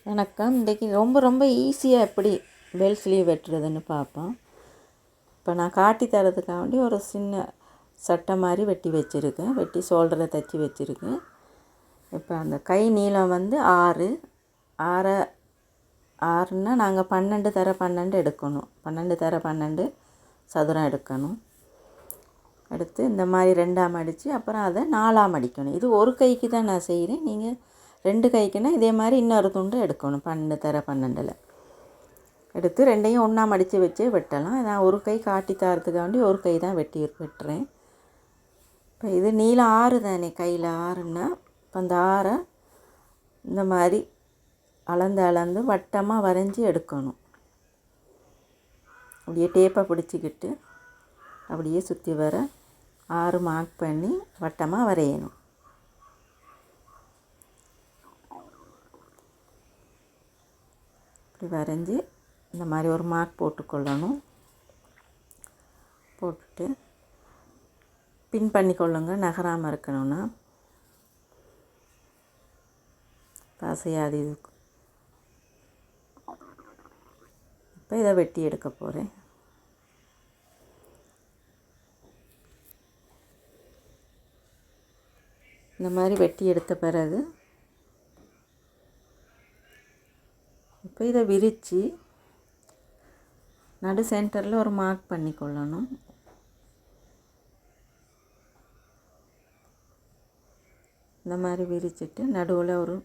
வணக்கம். இன்றைக்கி ரொம்ப ஈஸியாக எப்படி பெல் ஸ்லீவ் வெட்டுறதுன்னு பார்ப்போம். இப்போ நான் காட்டி தரதுக்காக வேண்டி ஒரு சின்ன சட்டை மாதிரி வெட்டி வச்சுருக்கேன். வெட்டி ஷோல்டரை தைச்சி வச்சுருக்கேன். இப்போ அந்த கை நீளம் வந்து 6ன்னா நாங்கள் 12x12 எடுக்கணும். 12x12 சதுரம் எடுக்கணும். எடுத்து இந்த மாதிரி 2ஆக மடித்து அப்புறம் அதை 4ஆக மடிக்கணும். இது ஒரு கைக்கு தான் நான் செய்கிறேன். நீங்கள் 2 கைக்குன்னா இதே மாதிரி இன்னொரு துண்டு எடுக்கணும். 12x12 எடுத்து 2ஐயும் ஒன்றா மடித்து வச்சே வெட்டலாம். நான் ஒரு கை காட்டி தரத்துக்காக வேண்டி ஒரு கை தான் வெட்டுறேன். இப்போ இது நீளம் 6 தானே, கையில் 6ன்னா இப்போ அந்த 6 இந்த மாதிரி அளந்து வட்டமாக வரைஞ்சி எடுக்கணும். அப்படியே டேப்பை பிடிச்சிக்கிட்டு அப்படியே சுற்றி வர 6 மார்க் பண்ணி வட்டமாக வரையணும். இப்படி வரைஞ்சி இந்த மாதிரி ஒரு மார்க் போட்டுக்கொள்ளணும். போட்டுட்டு பின் பண்ணிக்கொள்ளுங்க, நகராமல் இருக்கணும்னா. பாசையாது இதுக்கு இப்போ இதை வெட்டி எடுக்க போகிறேன். இந்த மாதிரி வெட்டி எடுத்த பிறகு இப்போ இதை விரித்து நடு சென்டரில் ஒரு மார்க் பண்ணிக்கொள்ளணும். இந்த மாதிரி விரிச்சிட்டு நடுவில் ஒரு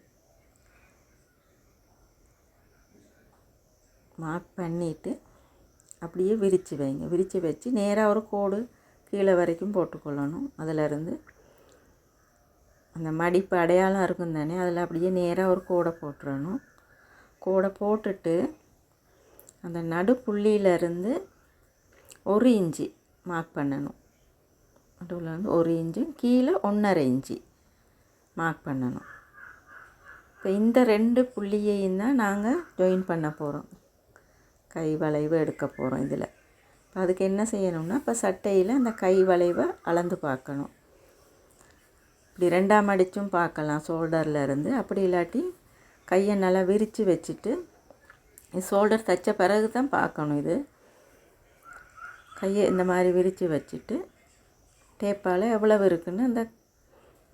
மார்க் பண்ணிவிட்டு அப்படியே விரித்து வைங்க. விரித்து வச்சு நேராக ஒரு கோடு கீழே வரைக்கும் போட்டுக்கொள்ளணும். அதிலேருந்து அந்த மடிப்பு அடையாளம் இருக்கும் தானே, அதில் அப்படியே நேராக ஒரு கோடை போட்டுறணும். கோடை போட்டுட்டு அந்த நடுப்புள்ளியிலேருந்து 1 இன்ச்சு மார்க் பண்ணணும். நடுவில் வந்து 1 இன்ச்சு, கீழே 1.5 இன்ச்சு மார்க் பண்ணணும். இப்போ இந்த 2 புள்ளியையும் தான் நாங்கள் ஜாயின் பண்ண போகிறோம். கை வளைவு எடுக்க போகிறோம் இதில். இப்போ அதுக்கு என்ன செய்யணும்னா, இப்போ சட்டையில் அந்த கை வளைவை அளந்து பார்க்கணும். இப்படி 2ஆக மடித்தும் பார்க்கலாம் ஷோல்டரில் இருந்து. அப்படி இல்லாட்டி கையை நல்லா விரித்து வச்சுட்டு ஷோல்டர் தைச்ச பிறகு தான் பார்க்கணும். இது கையை இந்த மாதிரி விரித்து வச்சுட்டு டேப்பால் எவ்வளவு இருக்குன்னு அந்த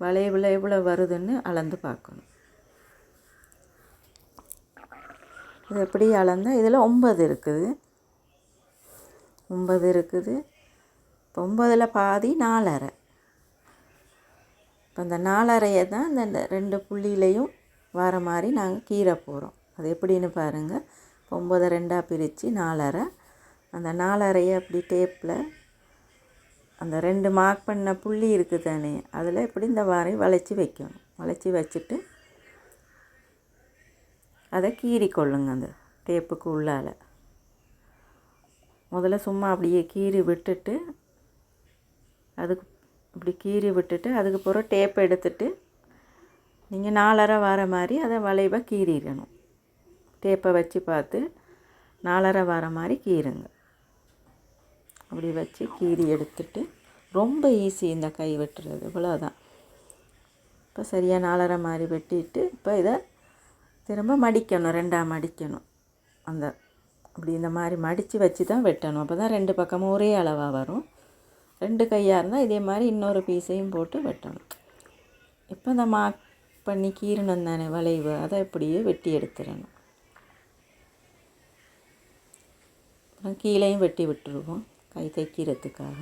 வளைவில் எவ்வளோ வருதுன்னு அளந்து பார்க்கணும். இது எப்படி அளந்தால் இதில் 9 இருக்குது. 9 இருக்குது. இப்போ 9ல் பாதி 4.5. இப்போ அந்த 4.5 தான் இந்த 2 புள்ளியிலையும் வர மாதிரி நாங்கள் கீற போகிறோம். அது எப்படின்னு பாருங்கள். 9 2ஆக பிரித்து 4.5. அந்த 4.5 அப்படி டேப்பில் அந்த 2 மார்க் பண்ண புள்ளி இருக்குது தானே, அதில் இப்படி இந்த மாதிரி வளைச்சி வைக்கணும். வளைச்சி வச்சுட்டு அதை கீறி கொள்ளுங்க. அந்த டேப்புக்கு உள்ளால் முதல்ல சும்மா அப்படியே கீறி விட்டுட்டு அதுக்கு பிறகு டேப் எடுத்துட்டு நீங்கள் 4.5 வர மாதிரி அதை வளைவை கீறிடணும். டேப்பை வச்சு பார்த்து 4.5 வர மாதிரி கீறுங்க. அப்படி வச்சு கீறி எடுத்துட்டு ரொம்ப ஈஸி இந்த கை வெட்டுறது. இவ்வளோதான். இப்போ சரியாக 4.5 மாதிரி வெட்டிட்டு இப்போ இதை திரும்ப மடிக்கணும். 2ஆக மடிக்கணும். அப்படி இந்த மாதிரி மடித்து வச்சு தான் வெட்டணும். அப்போ தான் 2 பக்கமும் ஒரே அளவாக வரும். 2 கையாக இருந்தால் இதே மாதிரி இன்னொரு பீஸையும் போட்டு வெட்டணும். இப்போ இந்த மார்க் பண்ணி கீறணும் தானே வளைவு, அதை இப்படியே வெட்டி எடுத்துடணும். அப்புறம் கீழேயும் வெட்டி விட்டுருவோம் கை தைக்கிறதுக்காக.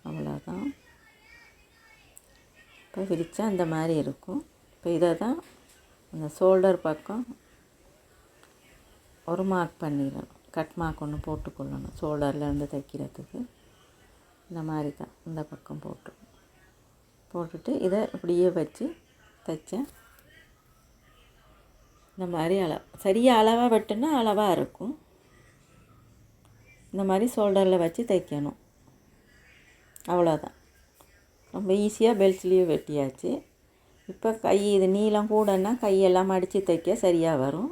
அவ்வளோதான். இப்போ விரித்தா அந்த மாதிரி இருக்கும். இப்போ இதை தான் அந்த ஷோல்டர் பக்கம் ஒரு மார்க் பண்ணிடணும். கட் மார்க் ஒன்று போட்டுக்கொள்ளணும். ஷோல்டர்லேருந்து தைக்கிறதுக்கு இந்த மாதிரி தான் இந்த பக்கம் போட்டுட்டு இதை இப்படியே வச்சு தைச்சேன். இந்த மாதிரி சரியாக அளவாக வெட்டுனா அளவாக இருக்கும். இந்த மாதிரி ஷோல்டரில் வச்சு தைக்கணும். அவ்வளோதான். ரொம்ப ஈஸியாக பெல் ஸ்லீவ் வெட்டியாச்சு. இப்போ கை இது நீளம் கூடன்னா கையெல்லாம் மடித்து தைக்க சரியாக வரும்.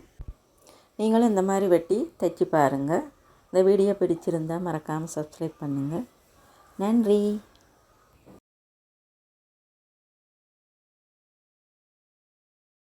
நீங்களும் இந்த மாதிரி வெட்டி தைச்சி பாருங்கள். இந்த வீடியோ பிடிச்சிருந்தால் மறக்காமல் சப்ஸ்கிரைப் பண்ணுங்கள். நன்றி.